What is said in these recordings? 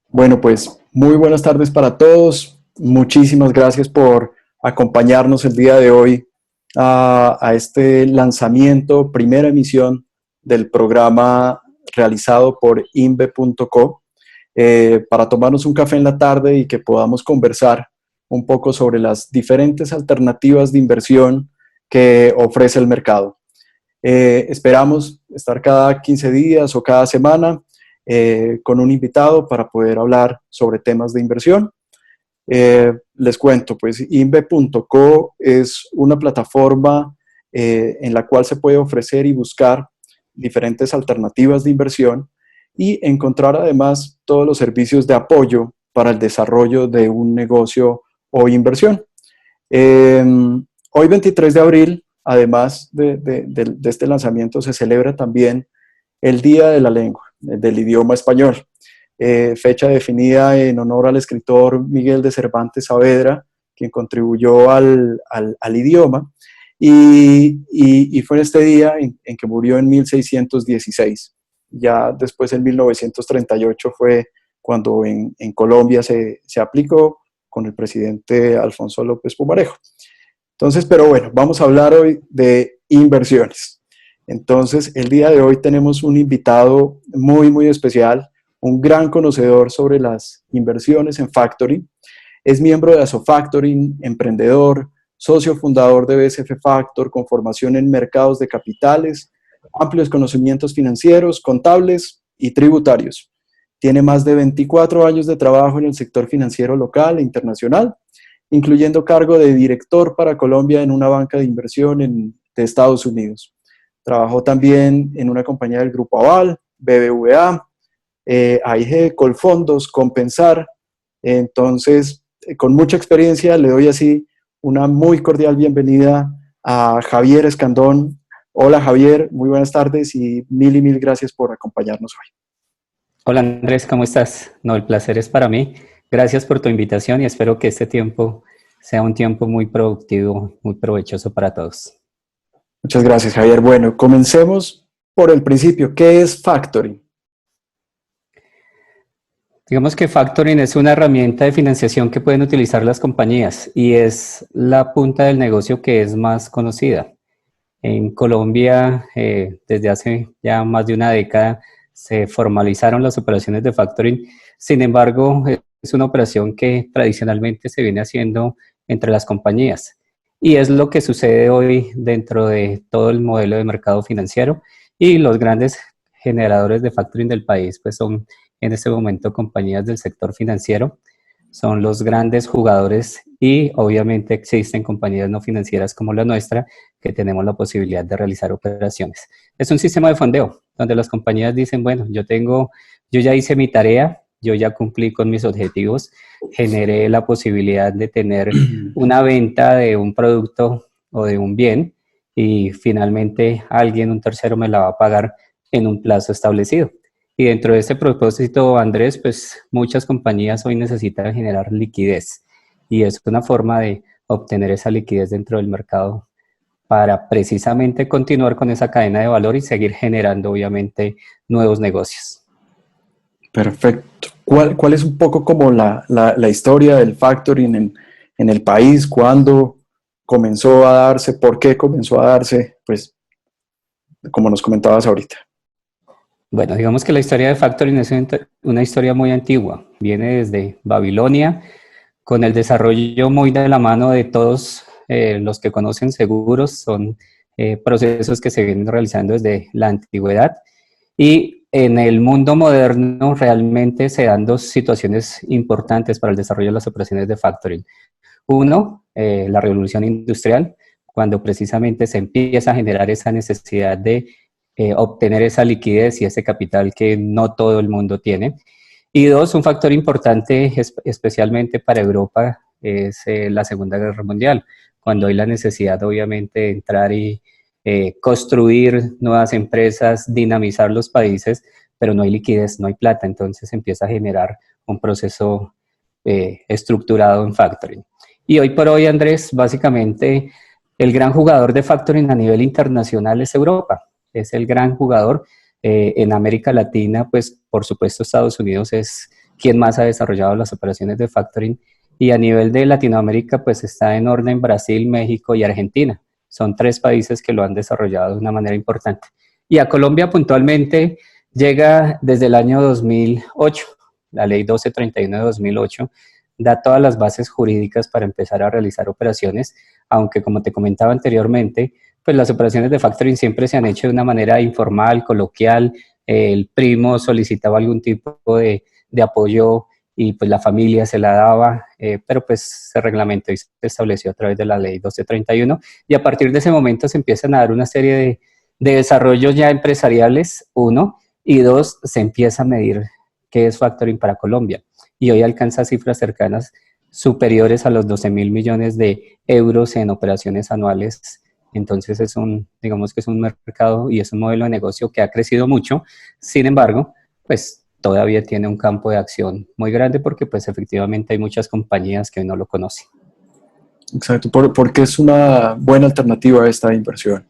Bueno, pues muy buenas tardes para todos. Muchísimas gracias por acompañarnos el día de hoy a este lanzamiento, primera emisión del programa realizado por inve.co para tomarnos un café en la tarde y que podamos conversar un poco sobre las diferentes alternativas de inversión que ofrece el mercado. Esperamos estar cada 15 días o cada semana con un invitado para poder hablar sobre temas de inversión. Les cuento, pues inve.co es una plataforma en la cual se puede ofrecer y buscar diferentes alternativas de inversión y encontrar además todos los servicios de apoyo para el desarrollo de un negocio o inversión. Eh, Hoy 23 de abril, además de este lanzamiento, se celebra también el Día de la Lengua, del idioma español, fecha definida en honor al escritor Miguel de Cervantes Saavedra, quien contribuyó al idioma, y fue en este día en que murió en 1616. Ya después, en 1938, fue cuando en Colombia se aplicó con el presidente Alfonso López Pumarejo. Entonces, pero bueno, vamos a hablar hoy de inversiones. Entonces, el día de hoy tenemos un invitado muy especial, un gran conocedor sobre las inversiones en factoring. Es miembro de Asofactoring, emprendedor, socio fundador de BSF Factor, con formación en mercados de capitales, amplios conocimientos financieros, contables y tributarios. Tiene más de 24 años de trabajo en el sector financiero local e internacional, incluyendo cargo de director para Colombia en una banca de inversión de Estados Unidos. Trabajó también en una compañía del Grupo Aval, BBVA, AIG, Colfondos, Compensar. Entonces, con mucha experiencia, le doy así una muy cordial bienvenida a Javier Escandón. Hola Javier, muy buenas tardes y mil gracias por acompañarnos hoy. Hola Andrés, ¿cómo estás? No, el placer es para mí. Gracias por tu invitación y espero que este tiempo sea un tiempo muy productivo, muy provechoso para todos. Muchas gracias Javier. Bueno, comencemos por el principio. ¿Qué es factoring? Digamos que factoring es una herramienta de financiación que pueden utilizar las compañías y es la punta del negocio que es más conocida. En Colombia, desde hace ya más de una década, se formalizaron las operaciones de factoring. Sin embargo, es una operación que tradicionalmente se viene haciendo entre las compañías. Y es lo que sucede hoy dentro de todo el modelo de mercado financiero. Y los grandes generadores de factoring del país, pues son en este momento compañías del sector financiero, son los grandes jugadores y obviamente existen compañías no financieras como la nuestra que tenemos la posibilidad de realizar operaciones. Es un sistema de fondeo donde las compañías dicen, bueno, yo ya hice mi tarea, yo ya cumplí con mis objetivos, generé la posibilidad de tener una venta de un producto o de un bien y finalmente alguien, un tercero, me la va a pagar en un plazo establecido. Y dentro de este propósito, Andrés, pues muchas compañías hoy necesitan generar liquidez y es una forma de obtener esa liquidez dentro del mercado para precisamente continuar con esa cadena de valor y seguir generando, obviamente, nuevos negocios. Perfecto. ¿Cuál es un poco como la historia del factoring en el país? ¿Cuándo comenzó a darse? ¿Por qué comenzó a darse? Pues, como nos comentabas ahorita. Bueno, digamos que la historia de factoring es una historia muy antigua. Viene desde Babilonia, con el desarrollo muy de la mano de todos los que conocen seguros. Son procesos que se vienen realizando desde la antigüedad. Y en el mundo moderno realmente se dan dos situaciones importantes para el desarrollo de las operaciones de factoring. Uno, la revolución industrial, cuando precisamente se empieza a generar esa necesidad de obtener esa liquidez y ese capital que no todo el mundo tiene. Y dos, un factor importante especialmente para Europa es la Segunda Guerra Mundial, cuando hay la necesidad obviamente de entrar y construir nuevas empresas, dinamizar los países, pero no hay liquidez, no hay plata, entonces empieza a generar un proceso estructurado en factoring. Y hoy por hoy, Andrés, básicamente el gran jugador de factoring a nivel internacional es Europa, es el gran jugador. En América Latina, pues por supuesto Estados Unidos es quién más ha desarrollado las operaciones de factoring. Y a nivel de Latinoamérica, pues está en orden Brasil, México y Argentina. Son 3 países que lo han desarrollado de una manera importante. Y a Colombia puntualmente llega desde el año 2008, la ley 1231 de 2008 da todas las bases jurídicas para empezar a realizar operaciones, aunque como te comentaba anteriormente, pues las operaciones de factoring siempre se han hecho de una manera informal, coloquial, el primo solicitaba algún tipo de apoyo y pues la familia se la daba, pero pues se reglamentó y se estableció a través de la ley 1231 y a partir de ese momento se empiezan a dar una serie de desarrollos ya empresariales, uno, y dos, se empieza a medir qué es factoring para Colombia y hoy alcanza cifras cercanas superiores a los 12.000 millones de euros en operaciones anuales. Entonces digamos que es un mercado y es un modelo de negocio que ha crecido mucho. Sin embargo, pues todavía tiene un campo de acción muy grande porque pues efectivamente hay muchas compañías que hoy no lo conocen. Exacto, porque es una buena alternativa a esta inversión.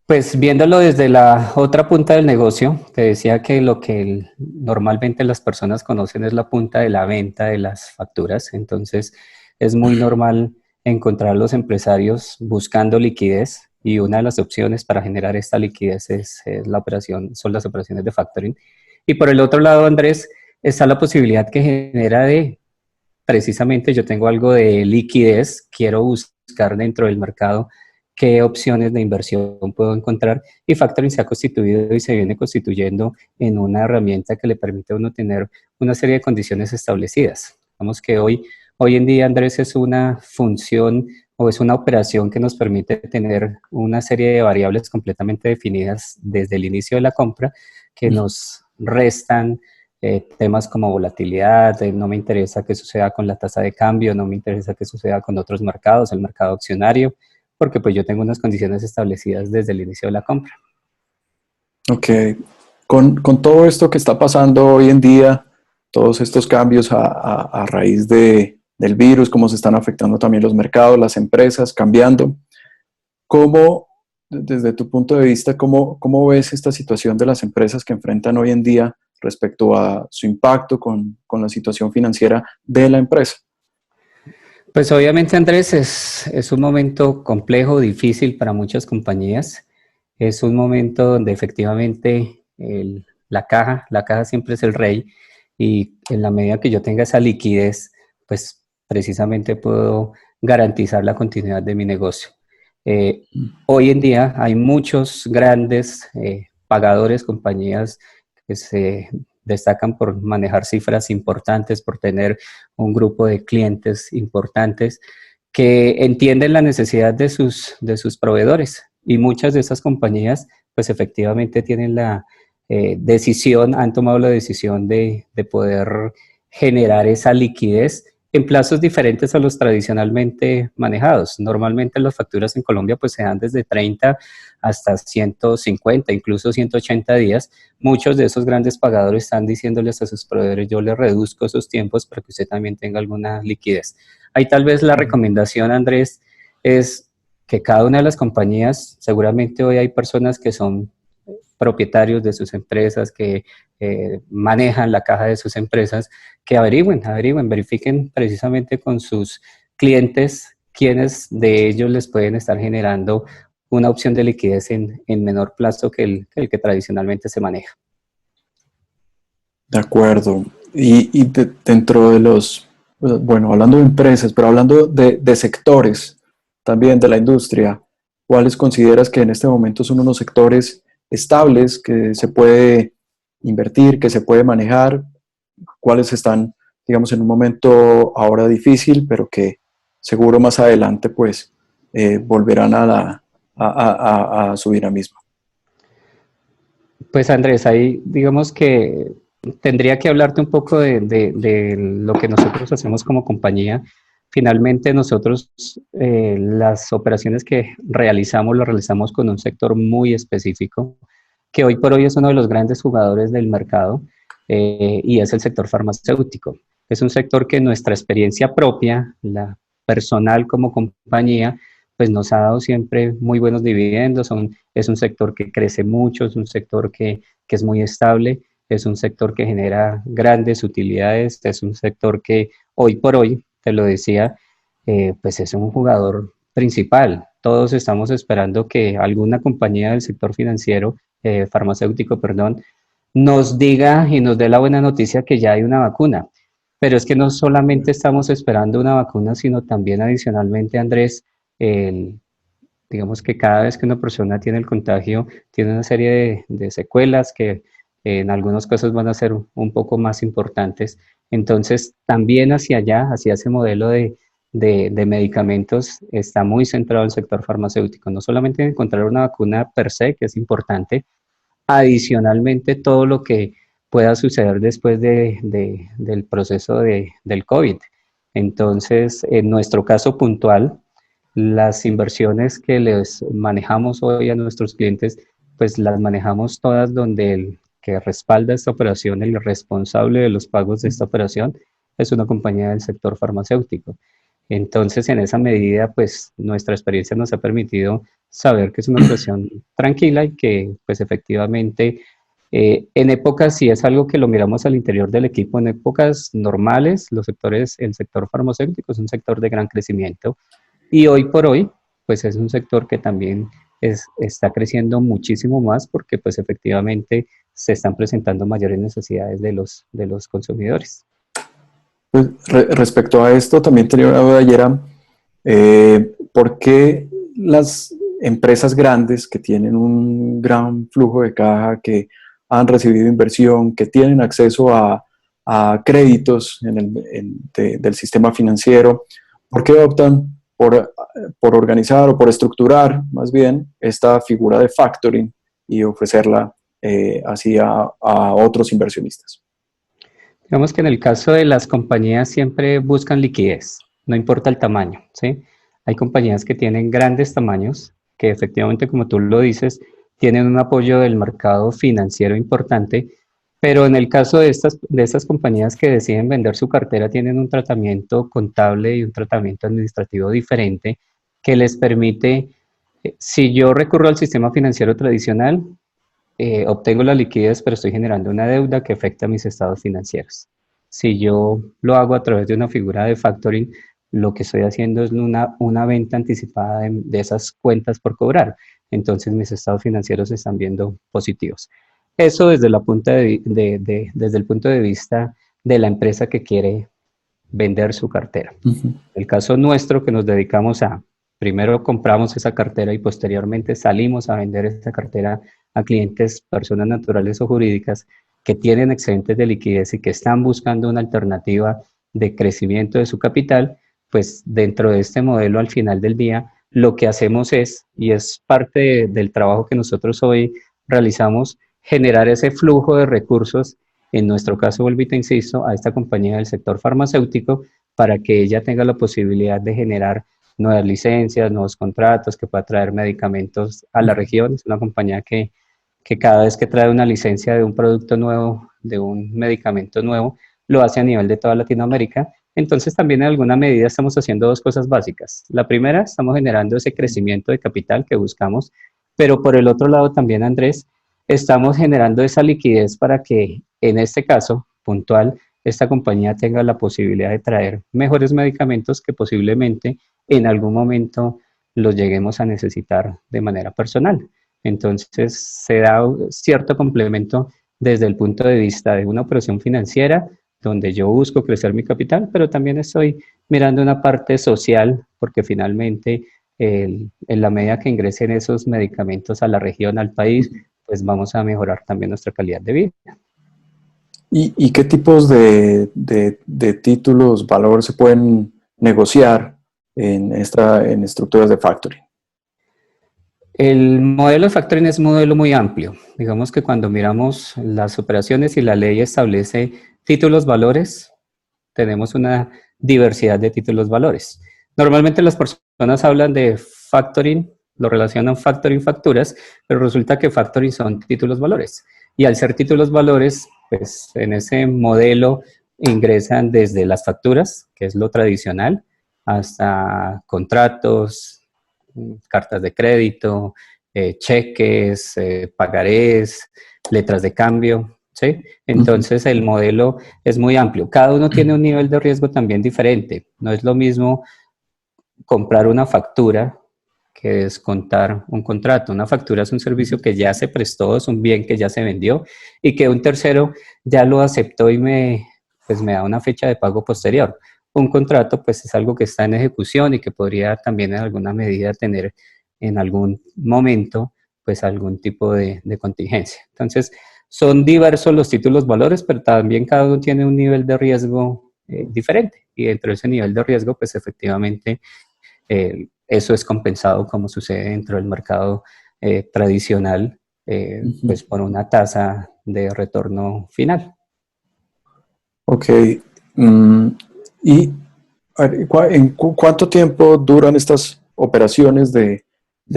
Pues viéndolo desde la otra punta del negocio, te decía que lo que normalmente las personas conocen es la punta de la venta de las facturas, entonces es muy normal encontrar a los empresarios buscando liquidez y una de las opciones para generar esta liquidez son las operaciones de factoring. Y por el otro lado, Andrés, está la posibilidad que genera precisamente yo tengo algo de liquidez, quiero buscar dentro del mercado qué opciones de inversión puedo encontrar y factoring se ha constituido y se viene constituyendo en una herramienta que le permite a uno tener una serie de condiciones establecidas. Vamos que hoy en día, Andrés, es una función o es una operación que nos permite tener una serie de variables completamente definidas desde el inicio de la compra que nos restan temas como volatilidad, no me interesa qué suceda con la tasa de cambio, no me interesa qué suceda con otros mercados, el mercado accionario, porque pues yo tengo unas condiciones establecidas desde el inicio de la compra. Ok, con todo esto que está pasando hoy en día, todos estos cambios a raíz del virus, cómo se están afectando también los mercados, las empresas cambiando, ¿cómo, desde tu punto de vista, cómo ves esta situación de las empresas que enfrentan hoy en día respecto a su impacto con la situación financiera de la empresa? Pues obviamente, Andrés, es un momento complejo, difícil para muchas compañías. Es un momento donde efectivamente la caja siempre es el rey y en la medida que yo tenga esa liquidez, pues precisamente puedo garantizar la continuidad de mi negocio. Hoy en día hay muchos grandes pagadores, compañías que se destacan por manejar cifras importantes, por tener un grupo de clientes importantes que entienden la necesidad de sus proveedores y muchas de esas compañías pues efectivamente tienen la decisión, han tomado la decisión de poder generar esa liquidez en plazos diferentes a los tradicionalmente manejados. Normalmente las facturas en Colombia pues se dan desde 30 hasta 150, incluso 180 días. Muchos de esos grandes pagadores están diciéndoles a sus proveedores, yo les reduzco esos tiempos para que usted también tenga alguna liquidez. Ahí tal vez la recomendación, Andrés, es que cada una de las compañías, seguramente hoy hay personas que son propietarios de sus empresas, que manejan la caja de sus empresas, que verifiquen precisamente con sus clientes quiénes de ellos les pueden estar generando una opción de liquidez en menor plazo que el que tradicionalmente se maneja. De acuerdo. Y dentro de bueno, hablando de empresas, pero hablando de sectores también de la industria, ¿cuáles consideras que en este momento son unos sectores estables que se puede invertir, que se puede manejar? ¿Cuáles están, digamos, en un momento ahora difícil, pero que seguro más adelante pues volverán a su dinamismo? Pues Andrés, ahí digamos que tendría que hablarte un poco de lo que nosotros hacemos como compañía. Finalmente nosotros las operaciones que realizamos las realizamos con un sector muy específico, que hoy por hoy es uno de los grandes jugadores del mercado y es el sector farmacéutico. Es un sector que nuestra experiencia propia, la personal como compañía, pues nos ha dado siempre muy buenos dividendos, es un sector que crece mucho, es un sector que es muy estable es un sector que genera grandes utilidades, es un sector que hoy por hoy, te lo decía, pues es un jugador principal. Todos estamos esperando que alguna compañía del sector financiero, farmacéutico, perdón, nos diga y nos dé la buena noticia que ya hay una vacuna. Pero es que no solamente estamos esperando una vacuna, sino también adicionalmente, Andrés, el, digamos que cada vez que una persona tiene el contagio, tiene una serie de secuelas que en algunos casos van a ser un poco más importantes. Entonces, también hacia allá, hacia ese modelo de medicamentos, está muy centrado el sector farmacéutico. No solamente en encontrar una vacuna per se, que es importante, adicionalmente todo lo que pueda suceder después del proceso del COVID. Entonces, en nuestro caso puntual, las inversiones que les manejamos hoy a nuestros clientes, pues las manejamos todas donde el que respalda esta operación, el responsable de los pagos de esta operación, es una compañía del sector farmacéutico. Entonces, en esa medida, pues nuestra experiencia nos ha permitido saber que es una operación tranquila y que, pues efectivamente, en épocas, si es algo que lo miramos al interior del equipo, en épocas normales, el sector farmacéutico es un sector de gran crecimiento y hoy por hoy, pues es un sector que también está creciendo muchísimo más porque, pues efectivamente, se están presentando mayores necesidades de los consumidores. Pues, respecto a esto, también tenía una duda y era, ¿por qué las empresas grandes que tienen un gran flujo de caja, que han recibido inversión, que tienen acceso a créditos del sistema financiero, ¿por qué optan por organizar o por estructurar más bien esta figura de factoring y ofrecerla así a otros inversionistas? Digamos que en el caso de las compañías siempre buscan liquidez, no importa el tamaño, ¿sí? Hay compañías que tienen grandes tamaños, que efectivamente, como tú lo dices, tienen un apoyo del mercado financiero importante, pero en el caso de estas compañías que deciden vender su cartera, tienen un tratamiento contable y un tratamiento administrativo diferente que les permite, si yo recurro al sistema financiero tradicional, obtengo la liquidez, pero estoy generando una deuda que afecta a mis estados financieros. Si yo lo hago a través de una figura de factoring, lo que estoy haciendo es una venta anticipada de esas cuentas por cobrar. Entonces mis estados financieros se están viendo positivos. Eso desde, desde el punto de vista de la empresa que quiere vender su cartera. Ujú. El caso nuestro que nos dedicamos a, primero compramos esa cartera y posteriormente salimos a vender esa cartera a clientes, personas naturales o jurídicas que tienen excedentes de liquidez y que están buscando una alternativa de crecimiento de su capital, pues dentro de este modelo al final del día, lo que hacemos es, y es parte del trabajo que nosotros hoy realizamos, generar ese flujo de recursos, en nuestro caso, vuelvo y te insisto, a esta compañía del sector farmacéutico, para que ella tenga la posibilidad de generar nuevas licencias, nuevos contratos, que pueda traer medicamentos a la región. Es una compañía que cada vez que trae una licencia de un producto nuevo, de un medicamento nuevo, lo hace a nivel de toda Latinoamérica. Entonces también en alguna medida estamos haciendo dos cosas básicas. La primera, estamos generando ese crecimiento de capital que buscamos, pero por el otro lado también, Andrés, estamos generando esa liquidez para que en este caso puntual, esta compañía tenga la posibilidad de traer mejores medicamentos que posiblemente en algún momento los lleguemos a necesitar de manera personal. Entonces, se da cierto complemento desde el punto de vista de una operación financiera donde yo busco crecer mi capital, pero también estoy mirando una parte social porque finalmente en la medida que ingresen esos medicamentos a la región, al país, pues vamos a mejorar también nuestra calidad de vida. ¿Y qué tipos de títulos, valor se pueden negociar en estructuras de factoring? El modelo de factoring es un modelo muy amplio. Digamos que cuando miramos las operaciones y la ley establece títulos valores, tenemos una diversidad de títulos valores. Normalmente las personas hablan de factoring, lo relacionan factoring facturas, pero resulta que factoring son títulos valores. Y al ser títulos valores, pues en ese modelo ingresan desde las facturas, que es lo tradicional, hasta contratos, cartas de crédito, cheques, pagarés, letras de cambio. ¿sí? Entonces el modelo es muy amplio. Cada uno tiene un nivel de riesgo también diferente. No es lo mismo comprar una factura que descontar un contrato. Una factura es un servicio que ya se prestó, es un bien que ya se vendió y que un tercero ya lo aceptó y pues me da una fecha de pago posterior. Un contrato pues es algo que está en ejecución y que podría también en alguna medida tener en algún momento pues algún tipo de contingencia. Entonces son diversos los títulos valores, pero también cada uno tiene un nivel de riesgo diferente y dentro de ese nivel de riesgo pues efectivamente eso es compensado como sucede dentro del mercado tradicional, pues por una tasa de retorno final. Ok. Y a ver, ¿en cuánto tiempo duran estas operaciones de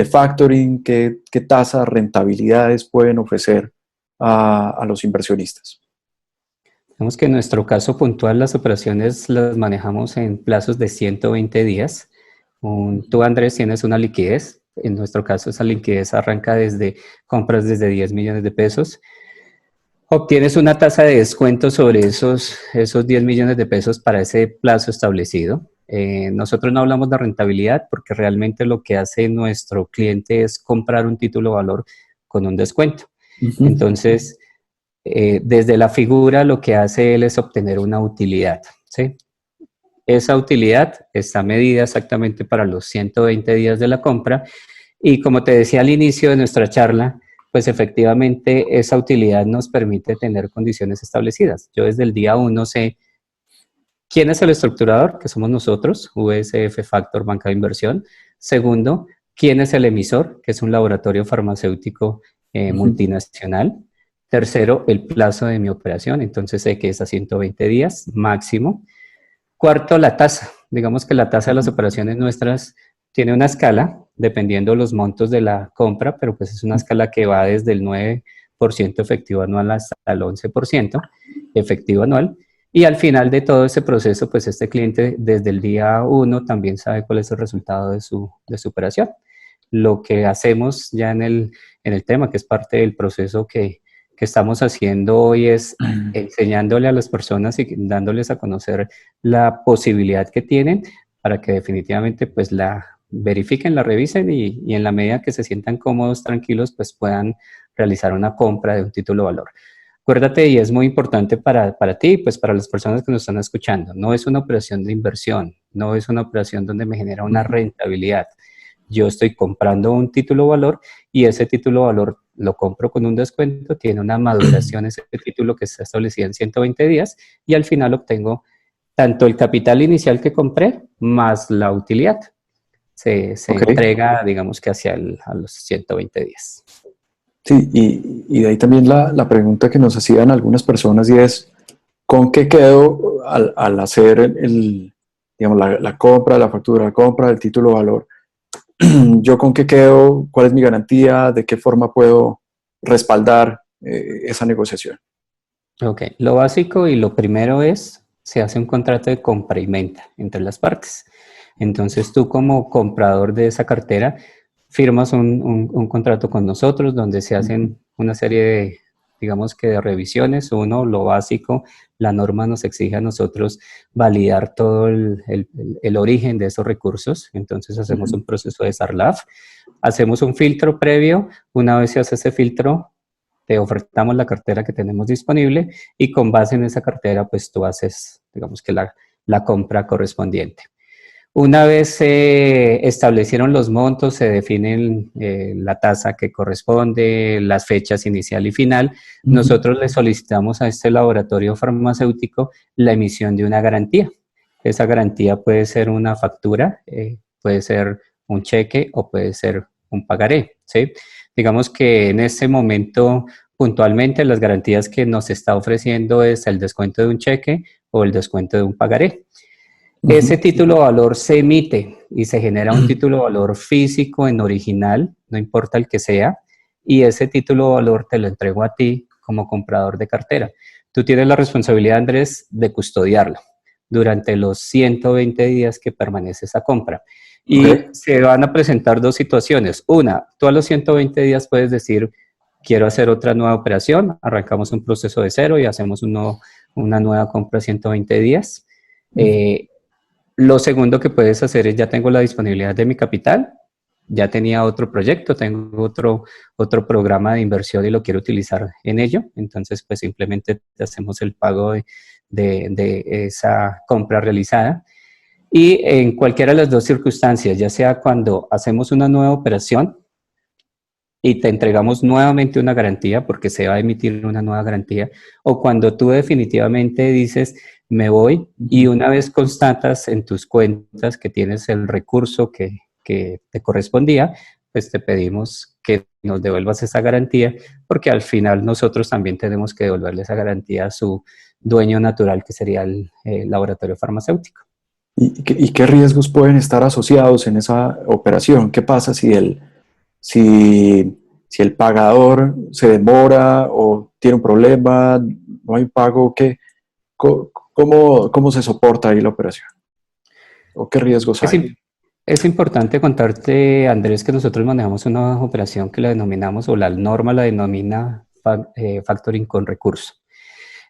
factoring? ¿Qué tasa, rentabilidades pueden ofrecer a los inversionistas? Digamos que en nuestro caso puntual las operaciones las manejamos en plazos de 120 días. Tú, Andrés, tienes una liquidez. En nuestro caso esa liquidez arranca desde compras desde 10 millones de pesos. Obtienes una tasa de descuento sobre esos 10 millones de pesos para ese plazo establecido. Nosotros no hablamos de rentabilidad porque realmente lo que hace nuestro cliente es comprar un título valor con un descuento. Entonces, desde la figura lo que hace él es obtener una utilidad, ¿sí? Esa utilidad está medida exactamente para los 120 días de la compra y como te decía al inicio de nuestra charla, pues efectivamente esa utilidad nos permite tener condiciones establecidas. Yo desde el día 1 sé quién es el estructurador, que somos nosotros, USF Factor Banca de Inversión. Segundo, quién es el emisor, que es un laboratorio farmacéutico multinacional. Tercero, el plazo de mi operación, entonces sé que es a 120 días máximo. Cuarto, la tasa. Digamos que la tasa de las operaciones nuestras tiene una escala, dependiendo los montos de la compra, pero pues es una escala que va desde el 9% efectivo anual hasta el 11% efectivo anual. Y al final de todo ese proceso, pues este cliente desde el día 1 también sabe cuál es el resultado de su operación. Lo que hacemos ya en el tema, que es parte del proceso que estamos haciendo hoy, es enseñándole a las personas y dándoles a conocer la posibilidad que tienen para que definitivamente pues la verifiquen, la revisen y en la medida que se sientan cómodos, tranquilos, pues puedan realizar una compra de un título valor. Acuérdate, y es muy importante para ti, pues para las personas que nos están escuchando, no es una operación de inversión, no es una operación donde me genera una rentabilidad. Yo estoy comprando un título valor y ese título valor lo compro con un descuento, tiene una maduración ese título que está establecida en 120 días y al final obtengo tanto el capital inicial que compré más la utilidad. Se Okay. entrega, digamos que a los 120 días. Sí, y de ahí también la pregunta que nos hacían algunas personas y es, ¿con qué quedo al hacer digamos, la compra, la factura, la compra del título valor? ¿Yo con qué quedo? ¿Cuál es mi garantía? ¿De qué forma puedo respaldar esa negociación? Ok, lo básico y lo primero es, se hace un contrato de compra y venta entre las partes. Entonces tú como comprador de esa cartera firmas un contrato con nosotros donde se hacen una serie de, digamos que de revisiones. Uno, lo básico, la norma nos exige a nosotros validar todo el origen de esos recursos. Entonces hacemos un proceso de SARLAF, hacemos un filtro previo. Una vez se hace ese filtro, te ofertamos la cartera que tenemos disponible y con base en esa cartera, pues tú haces, digamos que la compra correspondiente. Una vez se establecieron los montos, se definen la tasa que corresponde, las fechas inicial y final, nosotros le solicitamos a este laboratorio farmacéutico la emisión de una garantía. Esa garantía puede ser una factura, puede ser un cheque o puede ser un pagaré, ¿sí? Digamos que en este momento, puntualmente, las garantías que nos está ofreciendo es el descuento de un cheque o el descuento de un pagaré. Ese título de valor se emite y se genera un título de valor físico en original, no importa el que sea, y ese título de valor te lo entrego a ti como comprador de cartera. Tú tienes la responsabilidad, Andrés, de custodiarlo durante los 120 días que permanece esa compra. Y Okay. se van a presentar dos situaciones. Una, tú a los 120 días puedes decir, quiero hacer otra nueva operación, arrancamos un proceso de cero y hacemos una nueva compra a 120 días. Lo segundo que puedes hacer es, ya tengo la disponibilidad de mi capital, ya tenía otro proyecto, tengo otro programa de inversión y lo quiero utilizar en ello, entonces pues simplemente hacemos el pago de esa compra realizada. Y en cualquiera de las dos circunstancias, ya sea cuando hacemos una nueva operación y te entregamos nuevamente una garantía, porque se va a emitir una nueva garantía, o cuando tú definitivamente dices, me voy, y una vez constatas en tus cuentas que tienes el recurso que te correspondía, pues te pedimos que nos devuelvas esa garantía, porque al final nosotros también tenemos que devolverle esa garantía a su dueño natural, que sería el laboratorio farmacéutico. ¿Y qué riesgos pueden estar asociados en esa operación? ¿Qué pasa si el pagador se demora o tiene un problema, no hay pago? ¿Cómo se soporta ahí la operación? ¿O qué riesgos Es, hay? es importante contarte, Andrés, que nosotros manejamos una operación que la denominamos, o la norma la denomina factoring con recurso.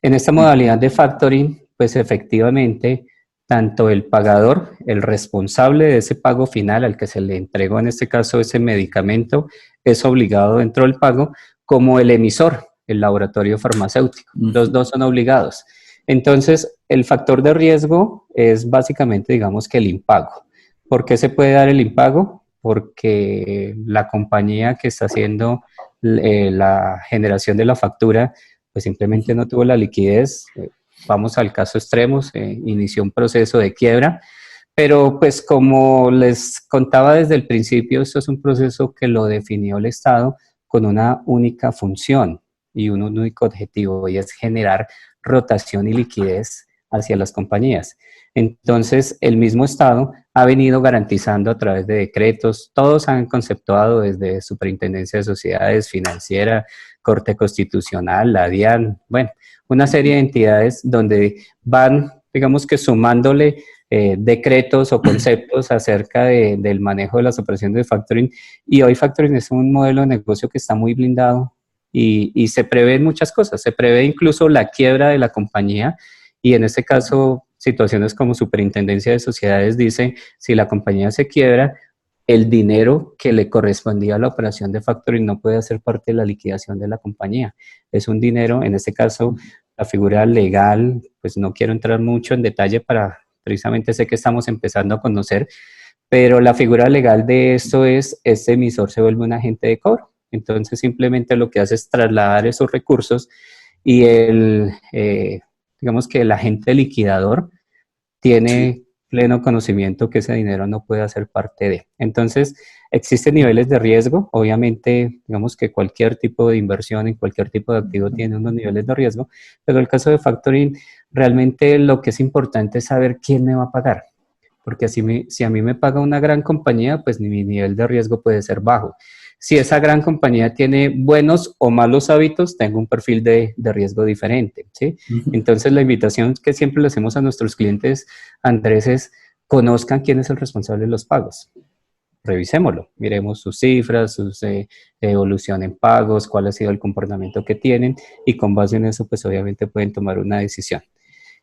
En esta modalidad de factoring, pues efectivamente, tanto el pagador, el responsable de ese pago final al que se le entregó, en este caso ese medicamento, es obligado dentro del pago, como el emisor, el laboratorio farmacéutico. Los dos son obligados. Entonces, el factor de riesgo es básicamente, digamos, que el impago. ¿Por qué se puede dar el impago? Porque la compañía que está haciendo la generación de la factura, pues simplemente no tuvo la liquidez. Vamos al caso extremo, se inició un proceso de quiebra, pero pues como les contaba desde el principio, esto es un proceso que lo definió el Estado con una única función y un único objetivo, y es generar rotación y liquidez hacia las compañías. Entonces, el mismo Estado ha venido garantizando a través de decretos, todos han conceptuado desde Superintendencia de Sociedades, Financiera, Corte Constitucional, la DIAN, bueno, una serie de entidades donde van, digamos que sumándole decretos o conceptos acerca del manejo de las operaciones de factoring, y hoy factoring es un modelo de negocio que está muy blindado y se prevén muchas cosas, se prevé incluso la quiebra de la compañía, y en este caso situaciones como Superintendencia de Sociedades dice, si la compañía se quiebra, el dinero que le correspondía a la operación de factoring no puede hacer parte de la liquidación de la compañía. Es un dinero, en este caso, la figura legal, pues no quiero entrar mucho en detalle para, precisamente sé que estamos empezando a conocer, pero la figura legal de esto es, este emisor se vuelve un agente de cobro. Entonces simplemente lo que hace es trasladar esos recursos y digamos que el agente liquidador tiene pleno conocimiento que ese dinero no puede hacer parte de. Entonces, existen niveles de riesgo. Obviamente, digamos que cualquier tipo de inversión en cualquier tipo de activo tiene unos niveles de riesgo, pero el caso de factoring, realmente lo que es importante es saber quién me va a pagar. Porque si a mí me paga una gran compañía, pues mi nivel de riesgo puede ser bajo. Si esa gran compañía tiene buenos o malos hábitos, tengo un perfil de riesgo diferente, ¿sí? Entonces, la invitación que siempre le hacemos a nuestros clientes, Andrés, es conozcan quién es el responsable de los pagos. Revisémoslo, miremos sus cifras, su evolución en pagos, cuál ha sido el comportamiento que tienen, y con base en eso, pues obviamente pueden tomar una decisión.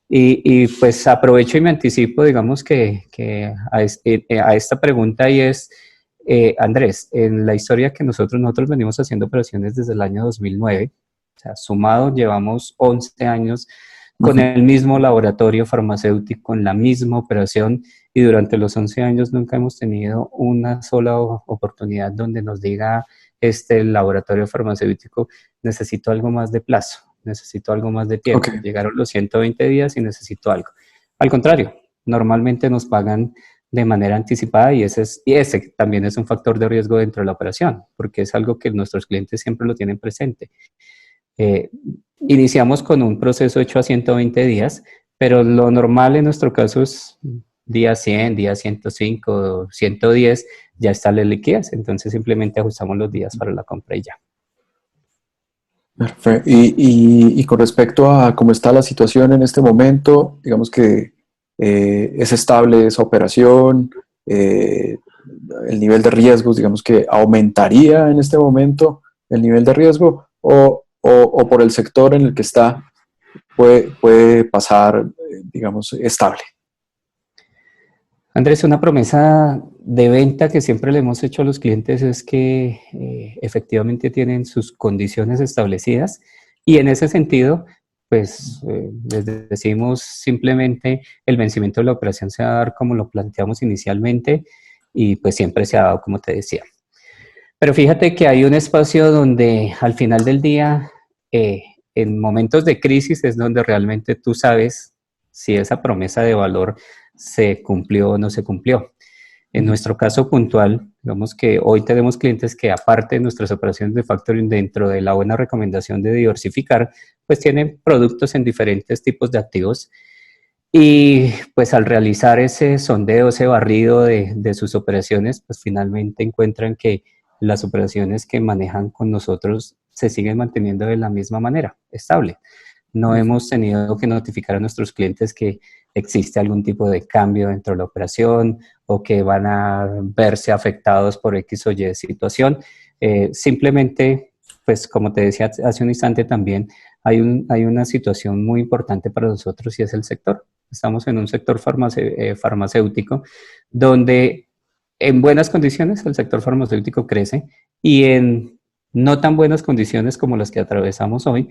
Y pues aprovecho y me anticipo, digamos que a esta pregunta, y es, Andrés, en la historia que nosotros venimos haciendo operaciones desde el año 2009, o sea, sumado llevamos 11 años con el mismo laboratorio farmacéutico, en la misma operación, y durante los 11 años nunca hemos tenido una sola oportunidad donde nos diga este laboratorio farmacéutico, necesito algo más de plazo, necesito algo más de tiempo. Okay. Llegaron los 120 días y necesito algo. Al contrario, normalmente nos pagan de manera anticipada, y ese también es un factor de riesgo dentro de la operación, porque es algo que nuestros clientes siempre lo tienen presente. Iniciamos con un proceso hecho a 120 días, pero lo normal en nuestro caso es día 100, día 105, 110, ya está la liquidez, entonces simplemente ajustamos los días para la compra y ya. Perfecto. Y con respecto a cómo está la situación en este momento, digamos que es estable esa operación, el nivel de riesgos, digamos que aumentaría en este momento, el nivel de riesgo o por el sector en el que está puede pasar, digamos, estable. Andrés, una promesa de venta que siempre le hemos hecho a los clientes es que efectivamente tienen sus condiciones establecidas y en ese sentido, pues les decimos simplemente el vencimiento de la operación se va a dar como lo planteamos inicialmente y pues siempre se ha dado como te decía. Pero fíjate que hay un espacio donde al final del día, en momentos de crisis es donde realmente tú sabes si esa promesa de valor se cumplió o no se cumplió. En nuestro caso puntual, digamos que hoy tenemos clientes que aparte de nuestras operaciones de factoring dentro de la buena recomendación de diversificar, pues tienen productos en diferentes tipos de activos y pues al realizar ese sondeo, ese barrido de sus operaciones, pues finalmente encuentran que las operaciones que manejan con nosotros se siguen manteniendo de la misma manera, estable. No hemos tenido que notificar a nuestros clientes que existe algún tipo de cambio dentro de la operación o que van a verse afectados por X o Y situación. Simplemente, pues como te decía hace un instante también, hay una situación muy importante para nosotros y es el sector. Estamos en un sector farmacéutico donde en buenas condiciones el sector farmacéutico crece y en no tan buenas condiciones como las que atravesamos hoy,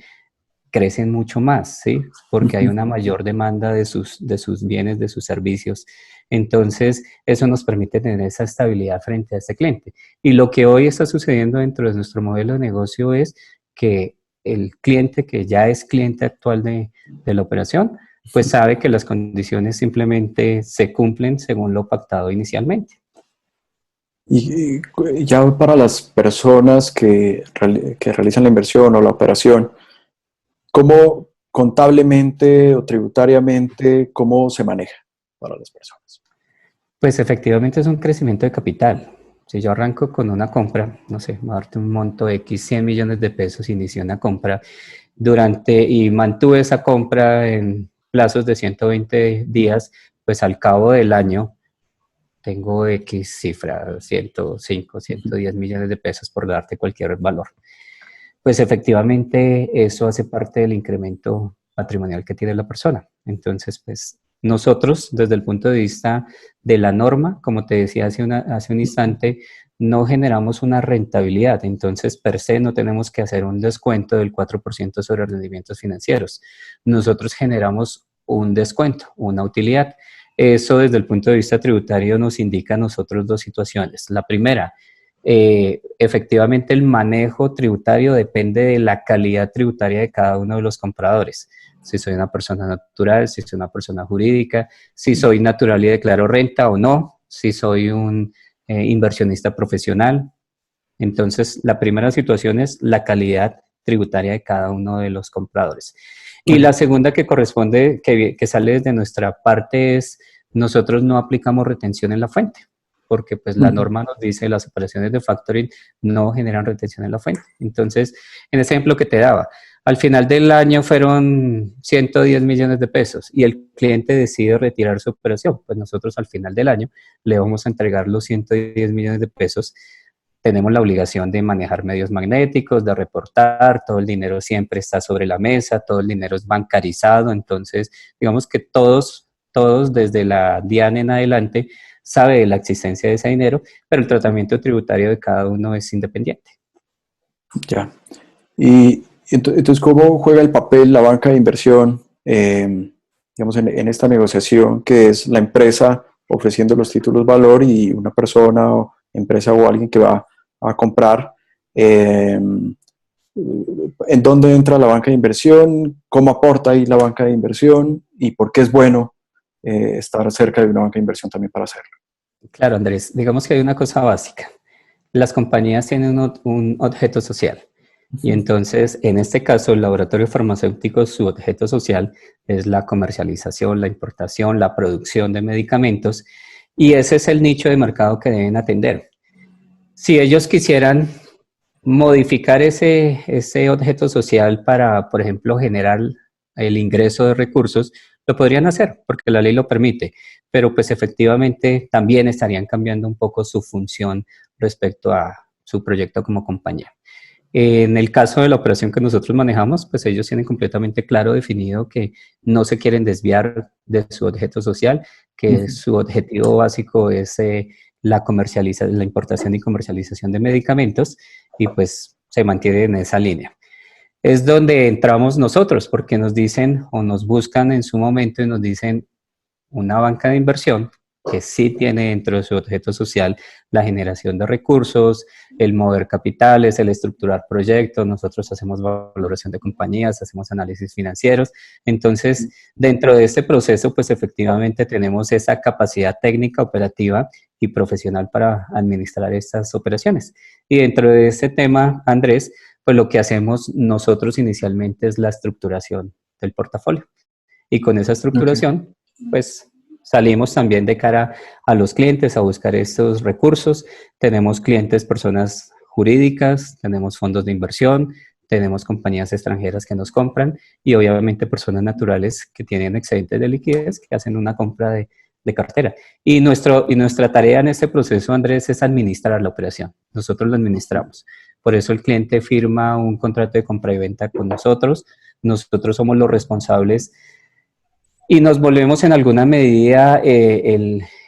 crecen mucho más, ¿sí? Porque hay una mayor demanda de sus bienes, de sus servicios. Entonces, eso nos permite tener esa estabilidad frente a este cliente. Y lo que hoy está sucediendo dentro de nuestro modelo de negocio es que el cliente que ya es cliente actual de la operación, pues sabe que las condiciones simplemente se cumplen según lo pactado inicialmente. Y ya para las personas que realizan la inversión o la operación, ¿cómo contablemente o tributariamente, cómo se maneja para las personas? Pues efectivamente es un crecimiento de capital. Si yo arranco con una compra, no sé, voy a darte un monto X, 100 millones de pesos, inicié una compra y mantuve esa compra en plazos de 120 días, pues al cabo del año tengo X cifra, 105, 110 millones de pesos por darte cualquier valor. Pues efectivamente eso hace parte del incremento patrimonial que tiene la persona. Entonces, pues nosotros, desde el punto de vista de la norma, como te decía hace un instante, no generamos una rentabilidad. Entonces, per se, no tenemos que hacer un descuento del 4% sobre rendimientos financieros. Nosotros generamos un descuento, una utilidad. Eso desde el punto de vista tributario nos indica a nosotros dos situaciones. La primera, efectivamente el manejo tributario depende de la calidad tributaria de cada uno de los compradores. Si soy una persona natural, si soy una persona jurídica, si soy natural y declaro renta o no, si soy un inversionista profesional. Entonces, la primera situación es la calidad tributaria de cada uno de los compradores. Y la segunda que corresponde, que sale desde nuestra parte es, nosotros no aplicamos retención en la fuente, porque pues la norma nos dice las operaciones de factoring no generan retención en la fuente. Entonces, en ese ejemplo que te daba, al final del año fueron 110 millones de pesos y el cliente decide retirar su operación, pues nosotros al final del año le vamos a entregar los 110 millones de pesos. Tenemos la obligación de manejar medios magnéticos, de reportar, todo el dinero siempre está sobre la mesa, todo el dinero es bancarizado, entonces digamos que todos desde la DIAN en adelante sabe de la existencia de ese dinero, pero el tratamiento tributario de cada uno es independiente. Ya. Y entonces, ¿cómo juega el papel la banca de inversión, digamos, en esta negociación que es la empresa ofreciendo los títulos valor y una persona o empresa o alguien que va a comprar? ¿En dónde entra la banca de inversión? ¿Cómo aporta ahí la banca de inversión? ¿Y por qué es bueno estar cerca de una banca de inversión también para hacerlo? Claro, Andrés, digamos que hay una cosa básica. Las compañías tienen un objeto social. Y entonces, en este caso, el laboratorio farmacéutico, su objeto social es la comercialización, la importación, la producción de medicamentos, y ese es el nicho de mercado que deben atender. Si ellos quisieran modificar ese objeto social para, por ejemplo, generar el ingreso de recursos, lo podrían hacer porque la ley lo permite, pero pues efectivamente también estarían cambiando un poco su función respecto a su proyecto como compañía. En el caso de la operación que nosotros manejamos, pues ellos tienen completamente claro definido que no se quieren desviar de su objeto social, que su objetivo básico es la importación y comercialización de medicamentos y pues se mantiene en esa línea. Es donde entramos nosotros, porque nos dicen o nos buscan en su momento y nos dicen una banca de inversión que sí tiene dentro de su objeto social la generación de recursos, el mover capitales, el estructurar proyectos. Nosotros hacemos valoración de compañías, hacemos análisis financieros. Entonces, dentro de este proceso, pues efectivamente tenemos esa capacidad técnica, operativa y profesional para administrar estas operaciones. Y dentro de este tema, Andrés, pues lo que hacemos nosotros inicialmente es la estructuración del portafolio. Y con esa Okay. estructuración, pues salimos también de cara a los clientes a buscar estos recursos. Tenemos clientes, personas jurídicas, tenemos fondos de inversión, tenemos compañías extranjeras que nos compran y obviamente personas naturales que tienen excedentes de liquidez que hacen una compra de cartera. Y nuestra tarea en este proceso, Andrés, es administrar la operación. Nosotros la administramos. Por eso el cliente firma un contrato de compra y venta con nosotros. Nosotros somos los responsables y nos volvemos en alguna medida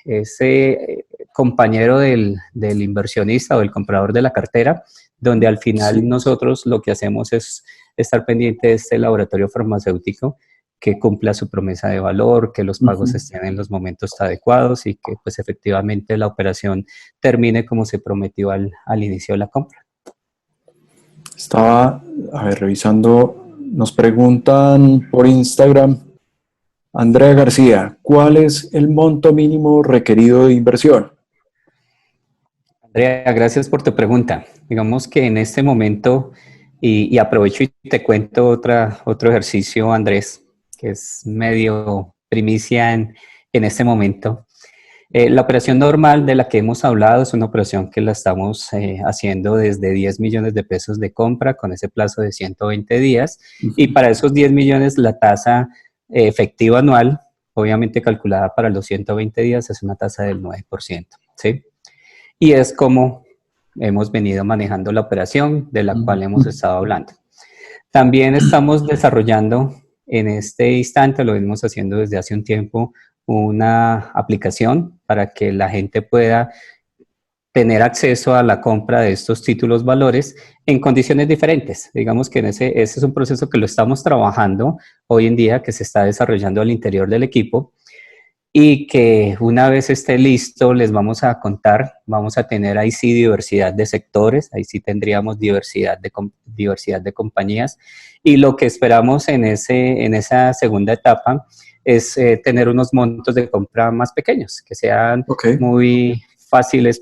ese compañero del inversionista o del comprador de la cartera, donde al final Sí. nosotros lo que hacemos es estar pendiente de este laboratorio farmacéutico que cumpla su promesa de valor, que los pagos estén en los momentos adecuados y que pues efectivamente la operación termine como se prometió al inicio de la compra. Estaba, a ver, revisando, nos preguntan por Instagram, Andrea García, ¿cuál es el monto mínimo requerido de inversión? Andrea, gracias por tu pregunta. Digamos que en este momento, y aprovecho y te cuento otro ejercicio, Andrés, que es medio primicia en este momento. La operación normal de la que hemos hablado es una operación que la estamos haciendo desde 10 millones de pesos de compra con ese plazo de 120 días y para esos 10 millones la tasa efectiva anual, obviamente calculada para los 120 días, es una tasa del 9%, ¿sí? Y es como hemos venido manejando la operación de la cual hemos estado hablando. También estamos desarrollando en este instante, lo venimos haciendo desde hace un tiempo, una aplicación para que la gente pueda tener acceso a la compra de estos títulos valores en condiciones diferentes. Digamos que ese es un proceso que lo estamos trabajando hoy en día, que se está desarrollando al interior del equipo y que una vez esté listo les vamos a contar, vamos a tener ahí sí diversidad de sectores, ahí sí tendríamos diversidad de compañías y lo que esperamos en esa segunda etapa es tener unos montos de compra más pequeños, que sean Ok. muy fáciles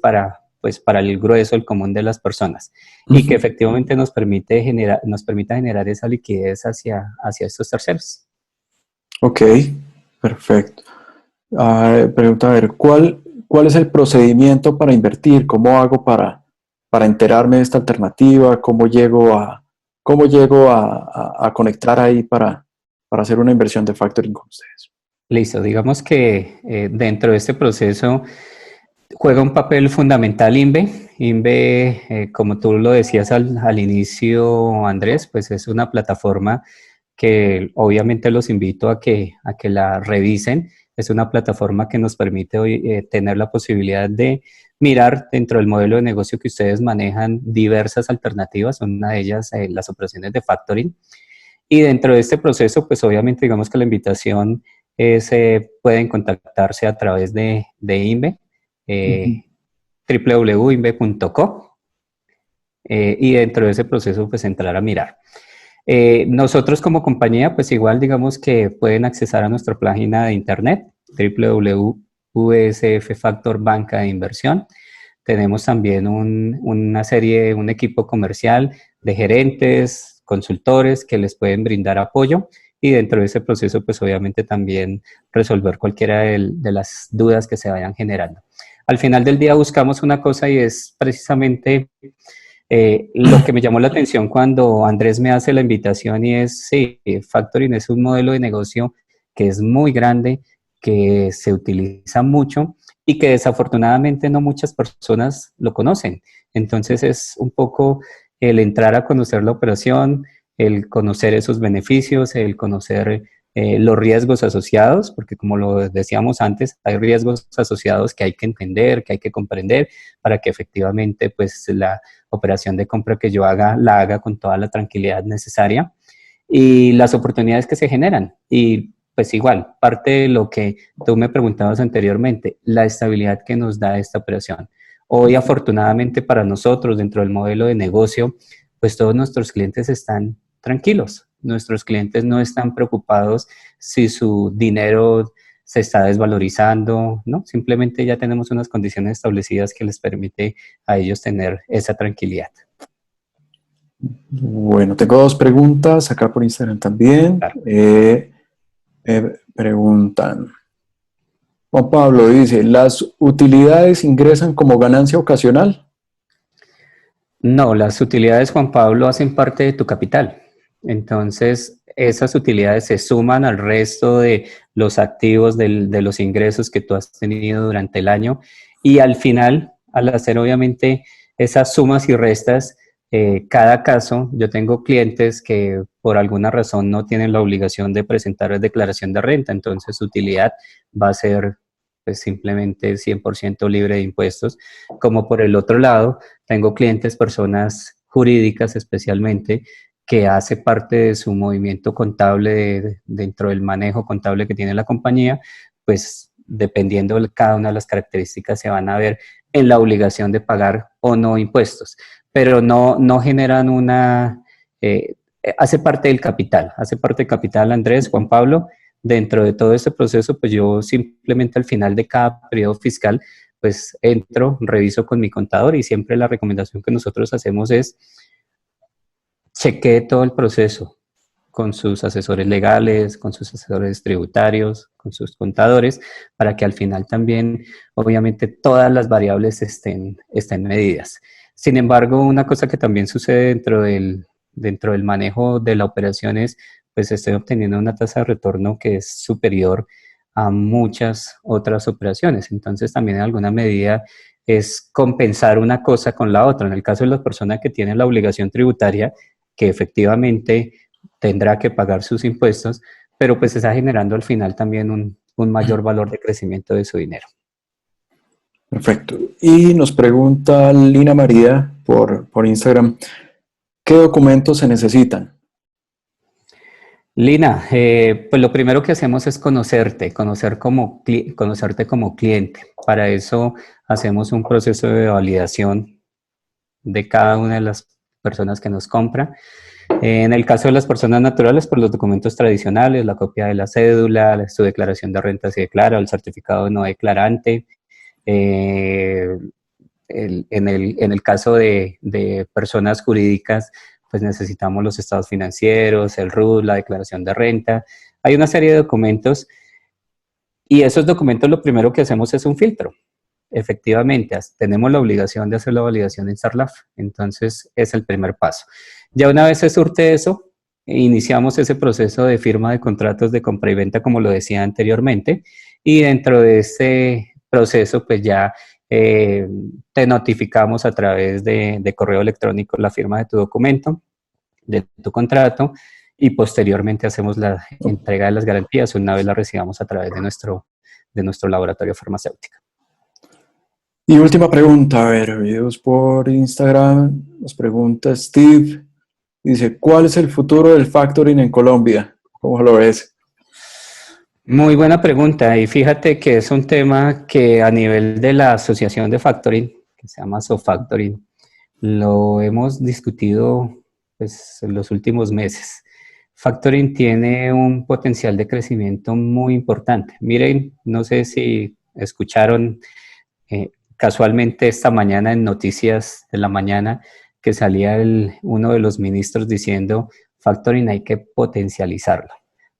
pues, para el grueso, el común de las personas y que efectivamente nos permita generar esa liquidez hacia estos terceros. Ok, perfecto. Pregunta, a ver, ¿cuál es el procedimiento para invertir? ¿Cómo hago para enterarme de esta alternativa? ¿Cómo llego a conectar ahí para hacer una inversión de factoring con ustedes? Listo, digamos que dentro de este proceso juega un papel fundamental INVE. INVE, como tú lo decías al inicio, Andrés, pues es una plataforma que obviamente los invito a que la revisen. Es una plataforma que nos permite hoy tener la posibilidad de mirar dentro del modelo de negocio que ustedes manejan diversas alternativas, una de ellas las operaciones de factoring. Y dentro de este proceso, pues obviamente digamos que la invitación es, pueden contactarse a través de INVE, Ujú. www.inve.co, y dentro de ese proceso pues entrar a mirar. Nosotros como compañía pues igual digamos que pueden accesar a nuestra página de internet www.usf Factor Banca de Inversión. Tenemos también un equipo comercial de gerentes, consultores que les pueden brindar apoyo y dentro de ese proceso pues obviamente también resolver cualquiera de las dudas que se vayan generando. Al final del día buscamos una cosa y es precisamente lo que me llamó la atención cuando Andrés me hace la invitación y es, sí, Factoring es un modelo de negocio que es muy grande, que se utiliza mucho y que desafortunadamente no muchas personas lo conocen. Entonces es un poco el entrar a conocer la operación, el conocer esos beneficios, el conocer los riesgos asociados, porque como lo decíamos antes, hay riesgos asociados que hay que entender, que hay que comprender para que efectivamente pues la operación de compra que yo haga, la haga con toda la tranquilidad necesaria y las oportunidades que se generan. Y pues igual, parte de lo que tú me preguntabas anteriormente, la estabilidad que nos da esta operación. Hoy, afortunadamente para nosotros, dentro del modelo de negocio, pues todos nuestros clientes están tranquilos. Nuestros clientes no están preocupados si su dinero se está desvalorizando, ¿no? Simplemente ya tenemos unas condiciones establecidas que les permite a ellos tener esa tranquilidad. Bueno, tengo dos preguntas acá por Instagram también. Claro. Preguntan. Juan Pablo dice, ¿las utilidades ingresan como ganancia ocasional? No, las utilidades, Juan Pablo, hacen parte de tu capital. Entonces, esas utilidades se suman al resto de los activos de los ingresos que tú has tenido durante el año y al final, al hacer obviamente esas sumas y restas, cada caso, yo tengo clientes que por alguna razón no tienen la obligación de presentar declaración de renta, entonces su utilidad va a ser pues, simplemente 100% libre de impuestos, como por el otro lado, tengo clientes, personas jurídicas especialmente, que hace parte de su movimiento contable dentro del manejo contable que tiene la compañía, pues dependiendo de cada una de las características se van a ver en la obligación de pagar o no impuestos, pero no generan una... hace parte del capital Andrés, Juan Pablo. Dentro de todo este proceso, pues yo simplemente al final de cada periodo fiscal pues entro, reviso con mi contador y siempre la recomendación que nosotros hacemos es chequee todo el proceso con sus asesores legales, con sus asesores tributarios, con sus contadores, para que al final también, obviamente, todas las variables estén medidas. Sin embargo, una cosa que también sucede dentro del manejo de la operación es, pues estoy obteniendo una tasa de retorno que es superior a muchas otras operaciones. Entonces, también en alguna medida es compensar una cosa con la otra. En el caso de las personas que tienen la obligación tributaria, que efectivamente tendrá que pagar sus impuestos, pero pues está generando al final también un mayor valor de crecimiento de su dinero. Perfecto. Y nos pregunta Lina María por Instagram, ¿qué documentos se necesitan? Lina, pues lo primero que hacemos es conocerte como cliente. Para eso hacemos un proceso de validación de cada una de las personas que nos compra. En el caso de las personas naturales, por los documentos tradicionales, la copia de la cédula, su declaración de renta si declara, el certificado no declarante. En el caso de personas jurídicas, pues necesitamos los estados financieros, el RUT, la declaración de renta. Hay una serie de documentos y esos documentos lo primero que hacemos es un filtro. Efectivamente, tenemos la obligación de hacer la validación en SARLAF, entonces es el primer paso. Ya una vez se surte eso, iniciamos ese proceso de firma de contratos de compra y venta, como lo decía anteriormente, y dentro de ese proceso, pues ya te notificamos a través de correo electrónico la firma de tu documento, de tu contrato, y posteriormente hacemos la entrega de las garantías una vez la recibamos a través de nuestro laboratorio farmacéutico. Y última pregunta, a ver, videos por Instagram, nos pregunta Steve, dice, ¿cuál es el futuro del factoring en Colombia? ¿Cómo lo ves? Muy buena pregunta y fíjate que es un tema que a nivel de la asociación de factoring, que se llama SoFactoring, lo hemos discutido pues, en los últimos meses. Factoring tiene un potencial de crecimiento muy importante. Miren, no sé si escucharon casualmente esta mañana en Noticias de la Mañana que salía uno de los ministros diciendo Factoring hay que potencializarlo,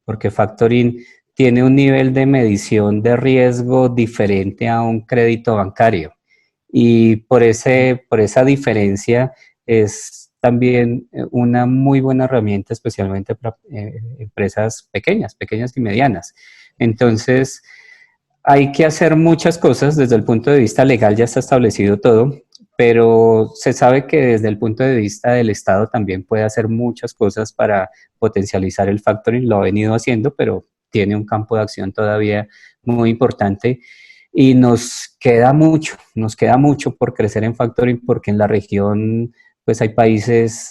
porque Factoring tiene un nivel de medición de riesgo diferente a un crédito bancario y por esa diferencia es también una muy buena herramienta, especialmente para empresas pequeñas y medianas. Entonces, hay que hacer muchas cosas desde el punto de vista legal, ya está establecido todo, pero se sabe que desde el punto de vista del Estado también puede hacer muchas cosas para potencializar el factoring, lo ha venido haciendo, pero tiene un campo de acción todavía muy importante y nos queda mucho por crecer en factoring porque en la región pues hay países,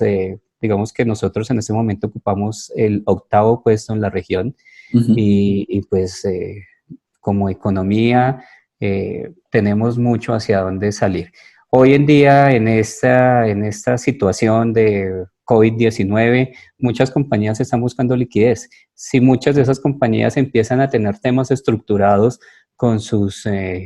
digamos que nosotros en este momento ocupamos el 8º puesto en la región y pues como economía tenemos mucho hacia dónde salir. Hoy en día, en esta situación de COVID-19, muchas compañías están buscando liquidez. Si muchas de esas compañías empiezan a tener temas estructurados con sus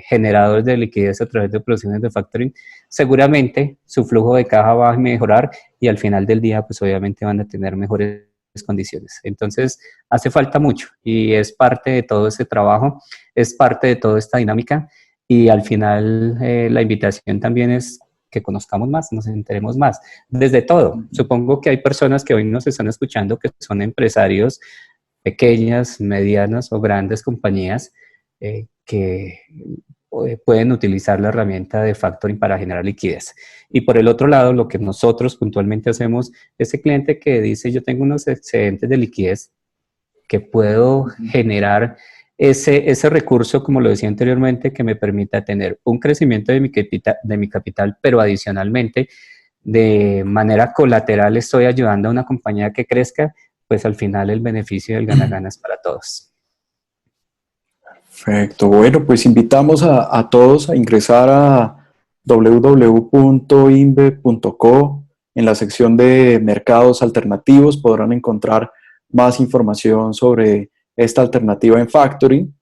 generadores de liquidez a través de operaciones de factoring, seguramente su flujo de caja va a mejorar y al final del día, pues obviamente van a tener mejores condiciones. Entonces, hace falta mucho y es parte de todo ese trabajo, es parte de toda esta dinámica y al final la invitación también es que conozcamos más, nos enteremos más, desde todo. Supongo que hay personas que hoy nos están escuchando que son empresarios, pequeñas, medianas o grandes compañías que pueden utilizar la herramienta de factoring para generar liquidez. Y por el otro lado, lo que nosotros puntualmente hacemos, ese cliente que dice yo tengo unos excedentes de liquidez que puedo generar ese recurso, como lo decía anteriormente, que me permita tener un crecimiento de mi capital, pero adicionalmente, de manera colateral, estoy ayudando a una compañía que crezca, pues al final el beneficio del gana-gana es para todos. Perfecto. Bueno, pues invitamos a todos a ingresar a www.inve.co. En la sección de mercados alternativos podrán encontrar más información sobre esta alternativa en factoring.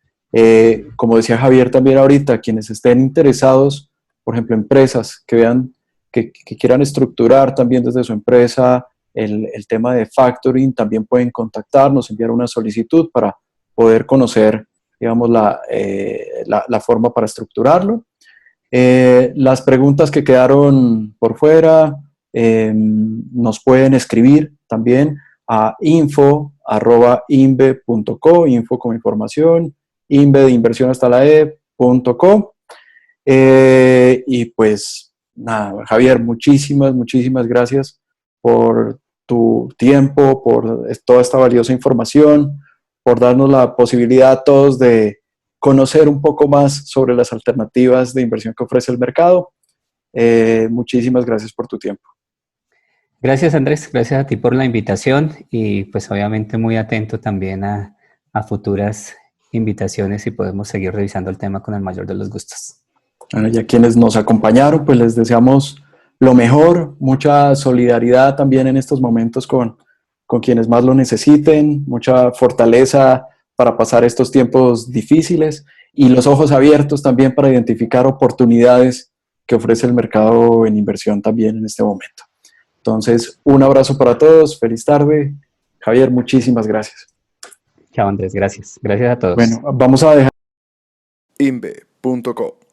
Como decía Javier también ahorita, quienes estén interesados, por ejemplo, empresas que vean que quieran estructurar también desde su empresa el tema de factoring, también pueden contactarnos, enviar una solicitud para poder conocer, digamos, la forma para estructurarlo. Las preguntas que quedaron por fuera nos pueden escribir también a info@inve.co, info como información, inve de inversión hasta la e.co. Y pues nada, Javier, muchísimas gracias por tu tiempo, por toda esta valiosa información, por darnos la posibilidad a todos de conocer un poco más sobre las alternativas de inversión que ofrece el mercado. Muchísimas gracias por tu tiempo. Gracias Andrés, gracias a ti por la invitación y pues obviamente muy atento también a futuras invitaciones y podemos seguir revisando el tema con el mayor de los gustos. Bueno, y a quienes nos acompañaron, pues les deseamos lo mejor, mucha solidaridad también en estos momentos con quienes más lo necesiten, mucha fortaleza para pasar estos tiempos difíciles y los ojos abiertos también para identificar oportunidades que ofrece el mercado en inversión también en este momento. Entonces, un abrazo para todos, feliz tarde. Javier, muchísimas gracias. Chao Andrés, gracias. Gracias a todos. Bueno, vamos a dejar inve.co.